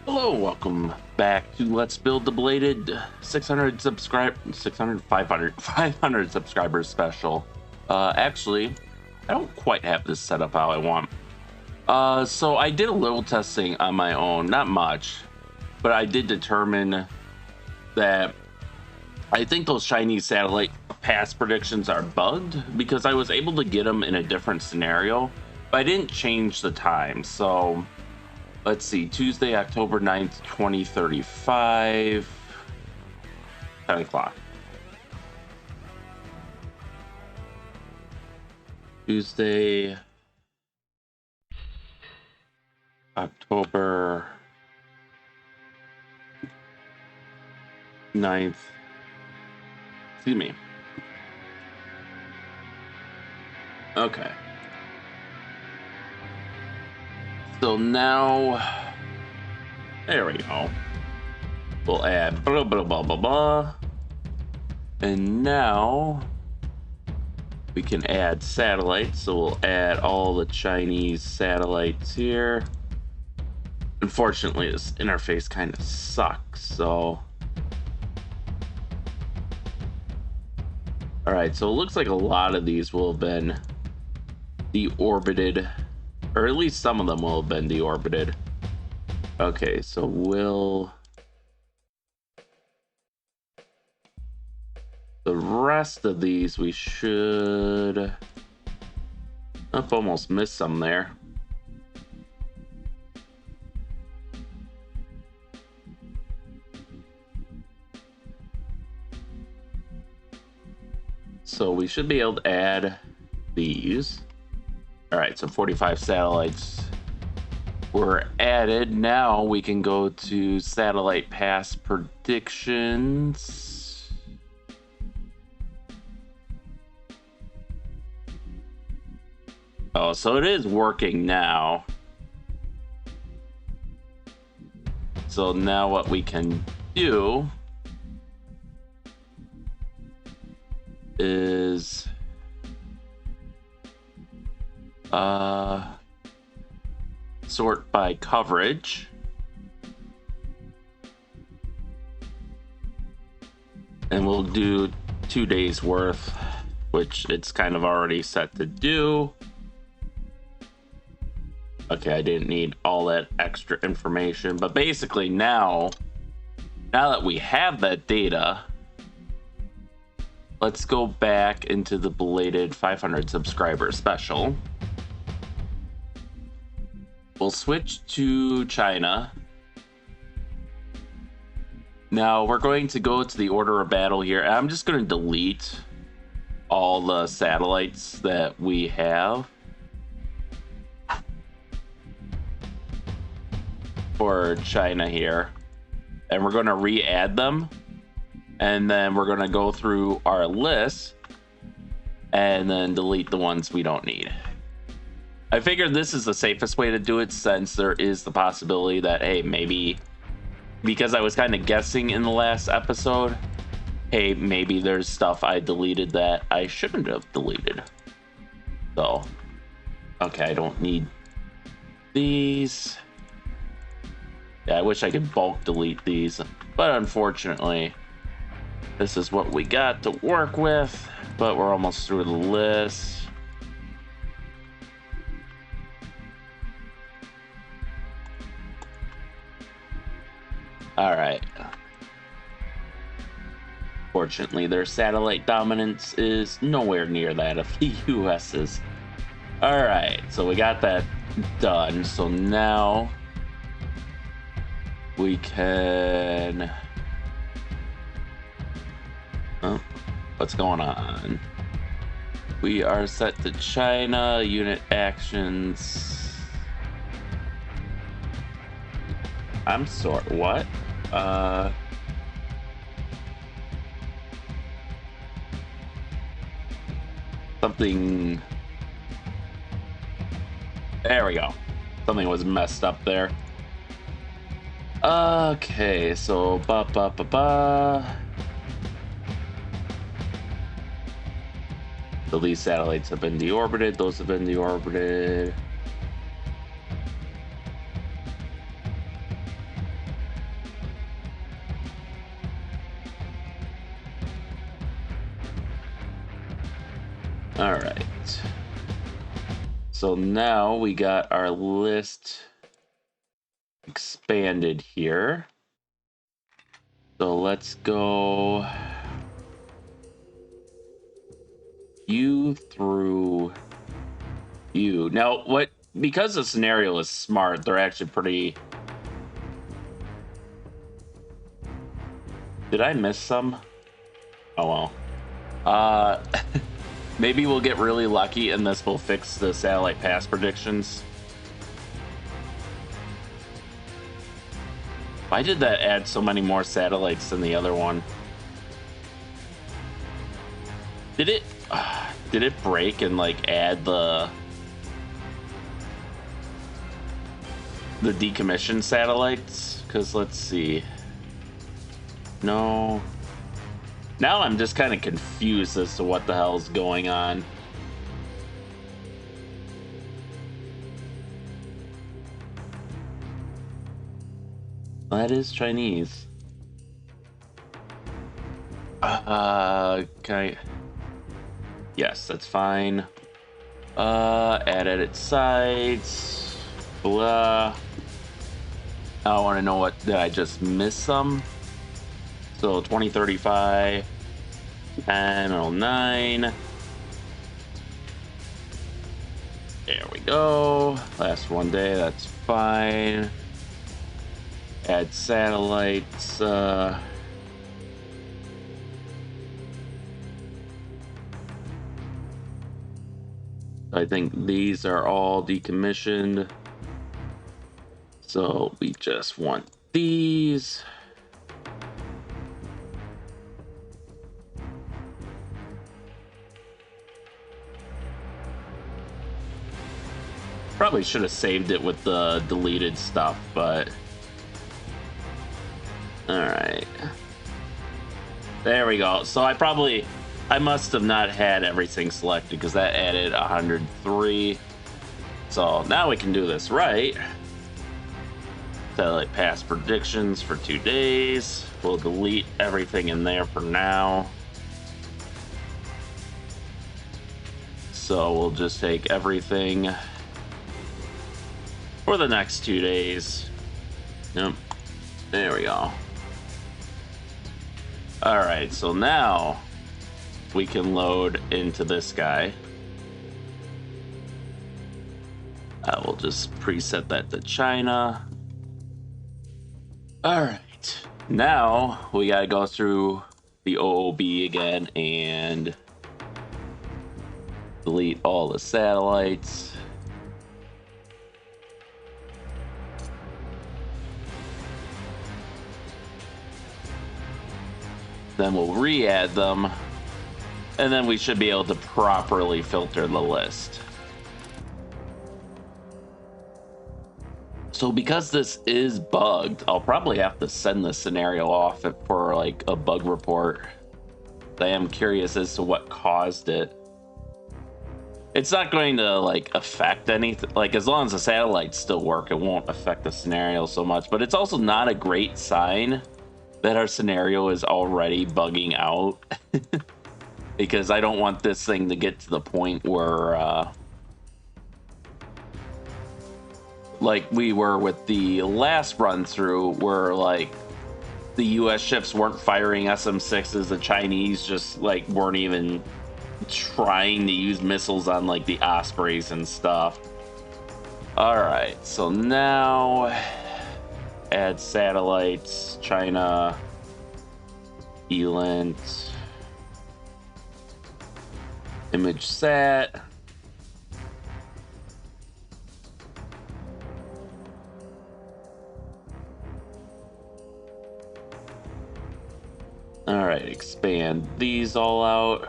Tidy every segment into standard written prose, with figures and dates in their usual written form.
Hello, welcome back to Let's Build the Belated 600 500 subscribers special. Actually, I don't quite have this set up how I want. So I did a little testing on my own, not much, but I did determine that I think those Chinese satellite pass predictions are bugged because I was able to get them in a different scenario, but I didn't change the time. So let's see, Tuesday, October 9th, 2035, 10 o'clock. Tuesday, October 9th, excuse me. Okay. So now, there we go. We'll add blah, blah, blah, blah, blah. And now we can add satellites. So we'll add all the Chinese satellites here. Unfortunately, this interface kind of sucks, so. All right, so it looks like a lot of these will have been deorbited, or at least some of them will have been deorbited. Okay, so the rest of these we should. I've almost missed some there. So we should be able to add these. All right, so 45 satellites were added. Now we can go to satellite pass predictions. Oh, so it is working now. So now what we can do is sort by coverage, and we'll do 2 days worth, which it's kind of already set to do. Okay, I didn't need all that extra information, but basically now that we have that data, let's go back into the Belated 500 subscriber special. We'll switch to China. Now we're going to go to the order of battle here. I'm just going to delete all the satellites that we have for China here. And we're going to re-add them. And then we're going to go through our list and then delete the ones we don't need. I figured this is the safest way to do it, since there is the possibility that, hey, maybe because I was kind of guessing in the last episode, hey, maybe there's stuff I deleted that I shouldn't have deleted. So, okay, I don't need these. Yeah, I wish I could bulk delete these, but unfortunately, this is what we got to work with, but we're almost through the list. All right. Fortunately, their satellite dominance is nowhere near that of the US's. All right, so we got that done. So now we can... Oh, what's going on? We are set to China, unit actions. I'm sorry, what? Something. There we go. Something was messed up there. Okay, so So these satellites have been deorbited. Those have been deorbited. right. So now we got our list expanded here. So let's go you through you. Now, because the scenario is smart, they're actually pretty... Did I miss some? Oh, well. Maybe we'll get really lucky and this will fix the satellite pass predictions. Why did that add so many more satellites than the other one? Did it break and like add the decommissioned satellites? Because let's see. No. Now I'm just kind of confused as to what the hell's going on. That is Chinese. Okay. Yes, that's fine. Add edit sites. Blah. Now I want to know what did I just miss some? So 2035 and 09. There we go. Last one day, that's fine. Add satellites. I think these are all decommissioned. So we just want these. Probably should have saved it with the deleted stuff, but all right. There we go. So I must have not had everything selected because that added 103. So now we can do this right. Satellite pass predictions for 2 days. We'll delete everything in there for now. So we'll just take everything for the next 2 days. Yep. There we go. All right, so now we can load into this guy. I will just preset that to China. All right, now we gotta go through the OOB again and delete all the satellites. Then we'll re-add them, and then we should be able to properly filter the list. So because this is bugged, I'll probably have to send this scenario off for like a bug report. I am curious as to what caused it. It's not going to like affect anything. Like as long as the satellites still work, it won't affect the scenario so much. But it's also not a great sign that our scenario is already bugging out. Because I don't want this thing to get to the point where like we were with the last run through, where like the US ships weren't firing SM6s, the Chinese just like weren't even trying to use missiles on like the Ospreys and stuff. All right, so now add satellites, China, ELINT, image sat. All right, expand these all out.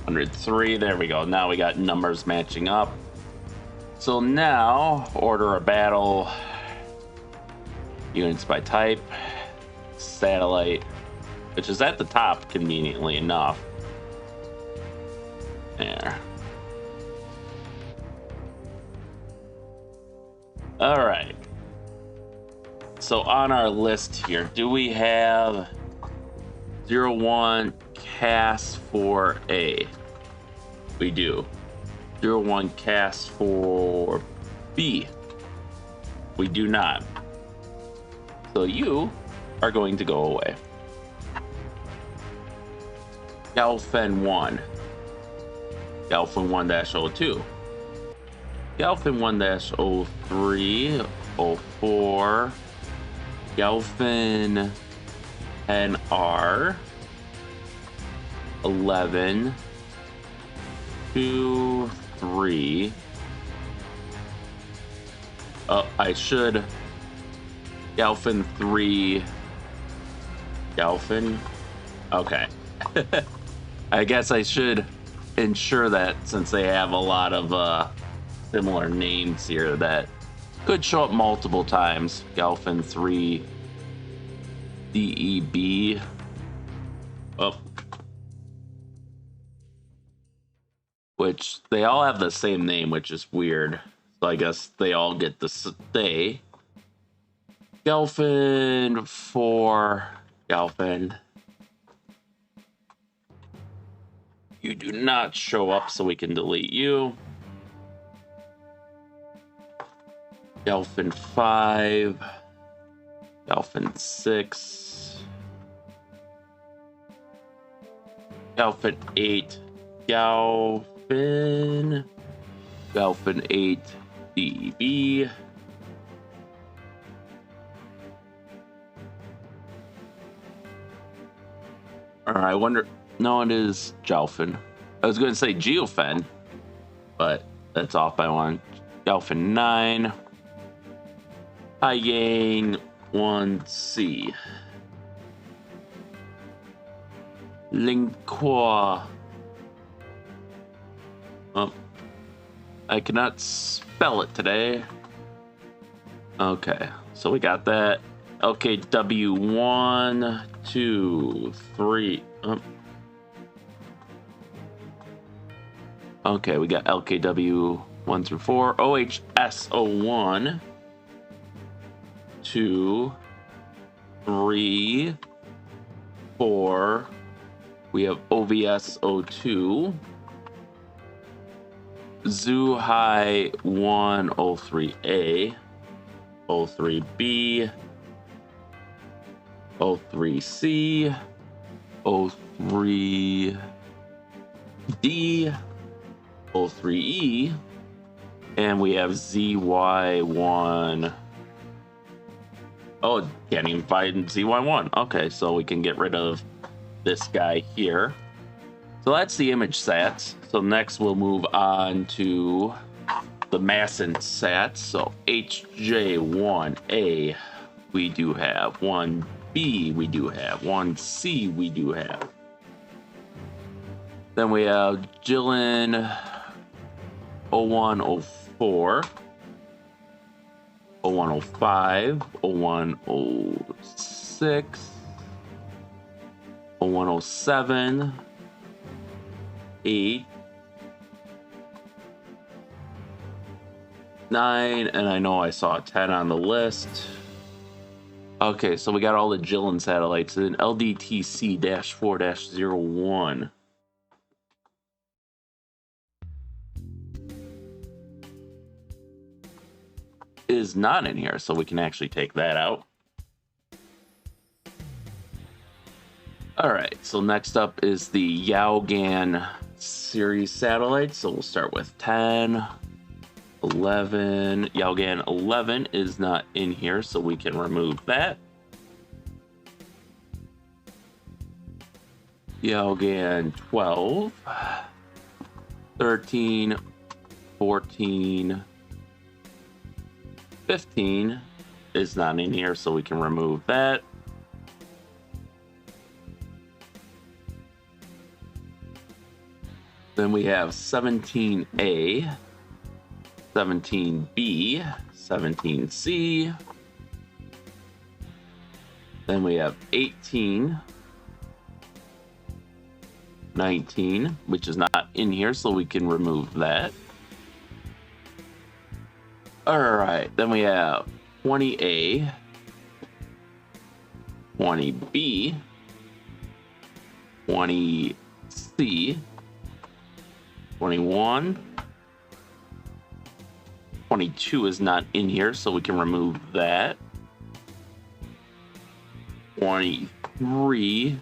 $103, there we go. Now we got numbers matching up. So now order a battle, units by type, satellite, which is at the top conveniently enough. There. All right. So on our list here, do we have 01 cast for A? We do. 01 cast for B? We do not. So you are going to go away. Galfin 1. Galfin 1-02. Galfin 1-03, 04. Galfin NR 11 2 3. I should Galfin 3. Galfin. Okay. I guess I should ensure that, since they have a lot of similar names here that could show up multiple times. Galfin 3 DEB. Oh. Which they all have the same name, which is weird. So I guess they all get to stay. Galfin 4. Galfin. You do not show up, so we can delete you. Galfin 5. Galfin 6. Galfin 8. Galfin 8 DB. I wonder. No, it is Jalfin. I was going to say Geofen, but that's off by one. Galfin 9. Haiyang 1C. Lingqua. Oh, I cannot spell it today. Okay, so we got that. LKW 1, 2, 3. Okay, we got LKW 1 through 4. OHS 01, 2, 3, 4. We have OVS 02. Zhuhai 103A, 03B, 03C, 03D, 03E, and we have ZY1. Oh, can't even find ZY1. Okay, so we can get rid of this guy here. So that's the image sats. So next we'll move on to the Masson sats. So HJ1A, we do have. 1B, we do have. 1C, we do have. Then we have Jilin 0104, 0105, 0106, 0107, 8, 9, and I know I saw 10 on the list. Okay, so we got all the Jilin satellites. And LDTC-4-01. Is not in here, so we can actually take that out. All right, so next up is the Yaogan series satellites. So we'll start with 10, 11. Yaogan 11 is not in here, so we can remove that. Yaogan 12, 13, 14, 15 is not in here, so we can remove that. Then we have 17A, 17B, 17C. Then we have 18, 19, which is not in here, so we can remove that. All right, then we have 20A, 20B, 20C, 21. 22 is not in here, so we can remove that. 23,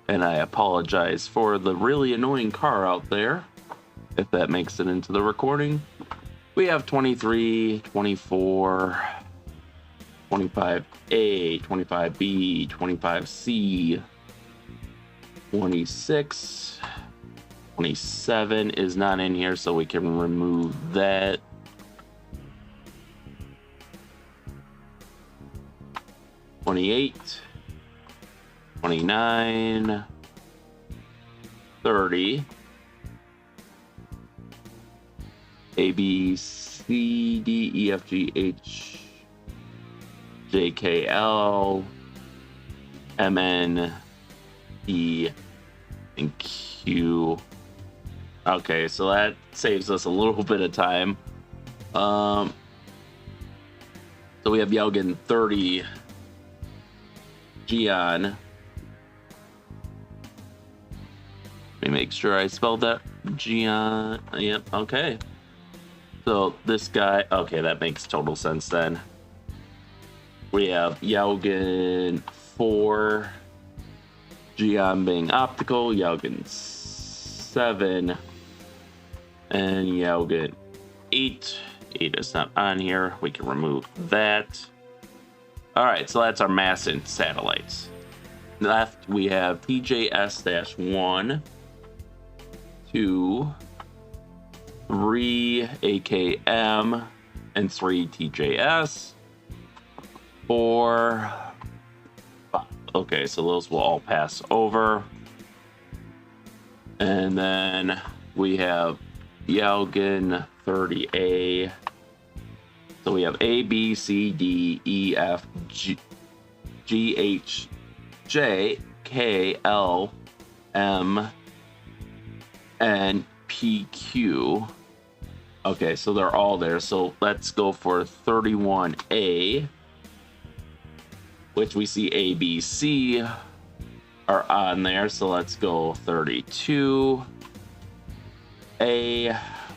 and I apologize for the really annoying car out there, if that makes it into the recording. We have 23, 24, 25A, 25B, 25C, 26, 27 is not in here, so we can remove that. 28, 29, 30, A, B, C, D, E, F, G, H, J, K, L, M, N, E, and Q. Okay, so that saves us a little bit of time. So we have Yelgin 30, Gian. Let me make sure I spelled that. Gian. Yep, okay. So this guy, okay, that makes total sense then. We have Yelgin 4, Gian being optical, Yelgin 7, and Yelgin 8. 8 is not on here. We can remove that. All right, so that's our mass and satellites. Left, we have TJS-1, 2, 3 AKM, and 3 TJS, 4, 5. Okay, so those will all pass over. And then we have Yelgin 30A. So we have A, B, C, D, E, F, G, H, J, K, L, M, and P, Q. Okay, so they're all there. So let's go for 31A, which we see A, B, C are on there. So let's go 32A,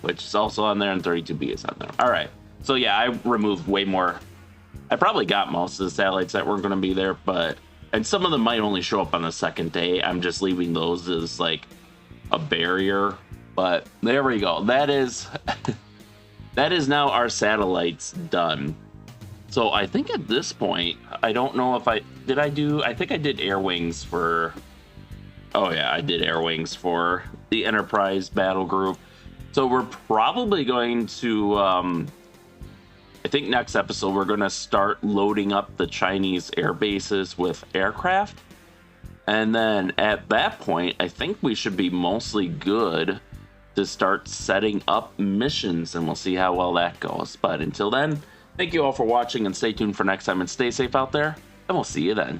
which is also on there, and 32B is on there. All right. So yeah, I removed way more. I probably got most of the satellites that were going to be there, and some of them might only show up on the second day. I'm just leaving those as like a barrier. But there we go. That is that is now our satellites done. So I think at this point, I don't know if I think I did air wings for. Oh yeah, I did air wings for the Enterprise battle group. So we're probably going to. I think next episode we're going to start loading up the Chinese air bases with aircraft. And then at that point, I think we should be mostly good to start setting up missions, and we'll see how well that goes. But until then, thank you all for watching, and stay tuned for next time, and stay safe out there, and we'll see you then.